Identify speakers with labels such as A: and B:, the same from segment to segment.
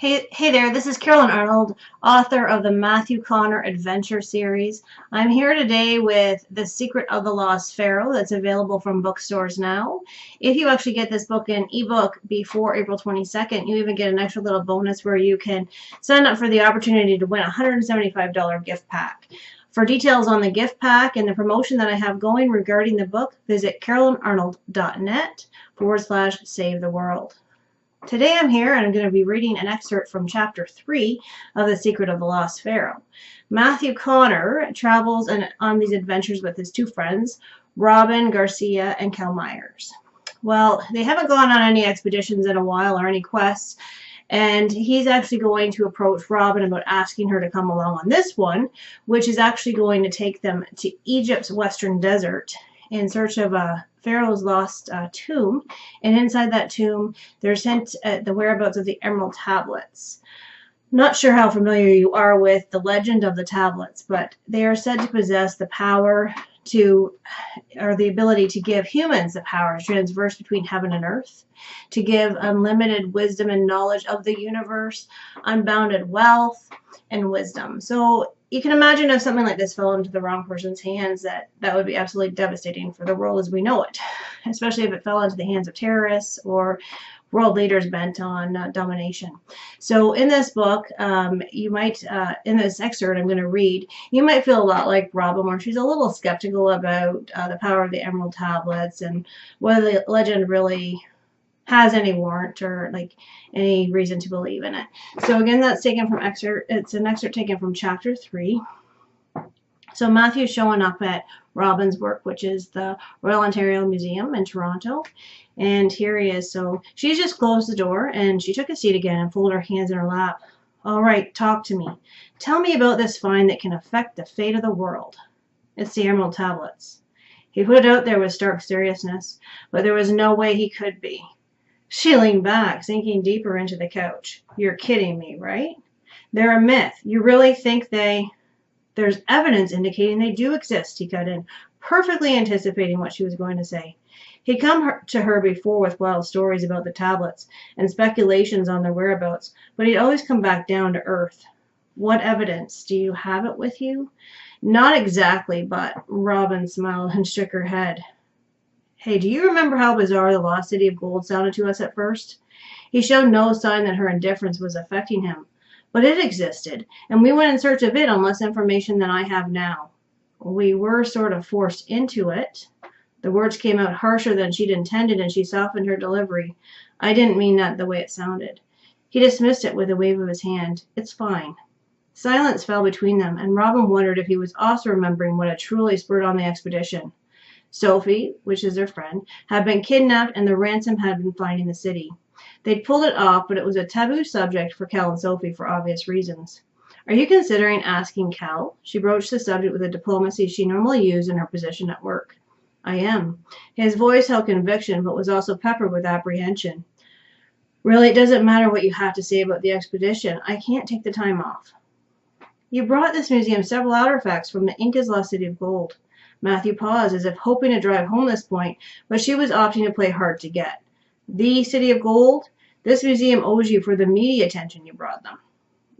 A: Hey there, this is Carolyn Arnold, author of the Matthew Connor Adventure series. I'm here today with The Secret of the Lost Pharaoh that's available from bookstores now. If you actually get this book in ebook before April 22nd, you even get an extra little bonus where you can sign up for the opportunity to win a $175 gift pack. For details on the gift pack and the promotion that I have going regarding the book, visit carolynarnold.net/save the world. Today I'm here and I'm going to be reading an excerpt from Chapter 3 of The Secret of the Lost Pharaoh. Matthew Connor travels on these adventures with his two friends, Robyn, Garcia, and Cal Myers. Well, they haven't gone on any expeditions in a while or any quests, and he's actually going to approach Robyn about asking her to come along on this one, which is actually going to take them to Egypt's western desert in search of a Pharaoh's lost tomb, and inside that tomb they're sent the whereabouts of the emerald tablets. Not sure how familiar you are with the legend of the tablets, but they are said to possess the power to, or the ability to give humans the power to transverse between heaven and earth, to give unlimited wisdom and knowledge of the universe, unbounded wealth and wisdom. So you can imagine if something like this fell into the wrong person's hands, that would be absolutely devastating for the world as we know it, especially if it fell into the hands of terrorists or world leaders bent on domination. So in this book, you might, in this excerpt I'm going to read, you might feel a lot like Robyn, where she's a little skeptical about the power of the emerald tablets and whether the legend really has any warrant or like any reason to believe in it. So again, that's taken from it's an excerpt taken from Chapter 3. So Matthew's showing up at Robyn's work, which is the Royal Ontario Museum in Toronto. And here he is. So she's just closed the door and she took a seat again and folded her hands in her lap. All right, talk to me. Tell me about this find that can affect the fate of the world. It's the emerald tablets. He put it out there with stark seriousness, but there was no way he could be. She leaned back, sinking deeper into the couch. You're kidding me, right? They're a myth. You really think there's evidence indicating they do exist, he cut in, perfectly anticipating what she was going to say. He'd come to her before with wild stories about the tablets and speculations on their whereabouts, but he'd always come back down to earth. What evidence? Do you have it with you? Not exactly, but Robyn smiled and shook her head. Hey, do you remember how bizarre the lost city of gold sounded to us at first? He showed no sign that her indifference was affecting him, but it existed, and we went in search of it on less information than I have now. We were sort of forced into it. The words came out harsher than she'd intended, and she softened her delivery. I didn't mean that the way it sounded. He dismissed it with a wave of his hand. It's fine. Silence fell between them, and Robyn wondered if he was also remembering what had truly spurred on the expedition. Sophie, which is their friend, had been kidnapped and the ransom had been finding the city. They'd pulled it off, but it was a taboo subject for Cal and Sophie for obvious reasons. Are you considering asking Cal? She broached the subject with the diplomacy she normally used in her position at work. I am. His voice held conviction, but was also peppered with apprehension. Really, it doesn't matter what you have to say about the expedition. I can't take the time off. You brought this museum several artifacts from the Inca's lost city of gold. Matthew paused, as if hoping to drive home this point, but she was opting to play hard to get. The City of Gold? This museum owes you for the media attention you brought them.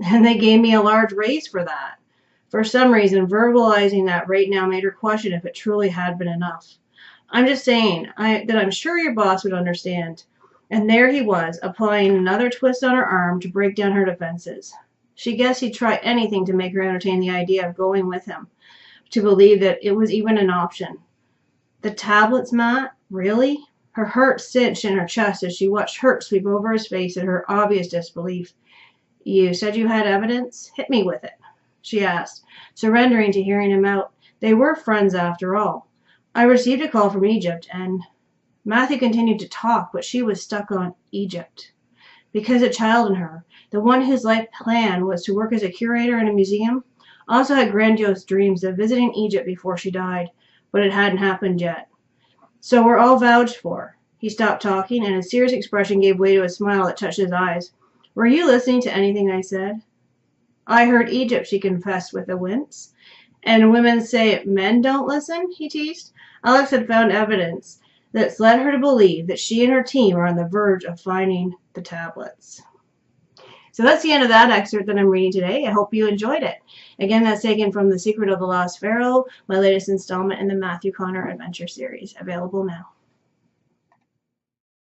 A: And they gave me a large raise for that. For some reason, verbalizing that right now made her question if it truly had been enough. I'm just saying that I'm sure your boss would understand. And there he was, applying another twist on her arm to break down her defenses. She guessed he'd try anything to make her entertain the idea of going with him, to believe that it was even an option. The tablets, Matt? Really? Her heart cinched in her chest as she watched hurt sweep over his face at her obvious disbelief. You said you had evidence? Hit me with it, she asked, surrendering to hearing him out. They were friends after all. I received a call from Egypt, and Matthew continued to talk, but she was stuck on Egypt. Because a child in her, the one whose life plan was to work as a curator in a museum, also had grandiose dreams of visiting Egypt before she died, but it hadn't happened yet. So we're all vouched for. He stopped talking, and his serious expression gave way to a smile that touched his eyes. Were you listening to anything I said? I heard Egypt, she confessed with a wince. And women say men don't listen, he teased. Alex had found evidence that's led her to believe that she and her team are on the verge of finding the tablets. So that's the end of that excerpt that I'm reading today. I hope you enjoyed it. Again, that's taken from The Secret of the Lost Pharaoh, my latest installment in the Matthew Connor Adventure series, available now.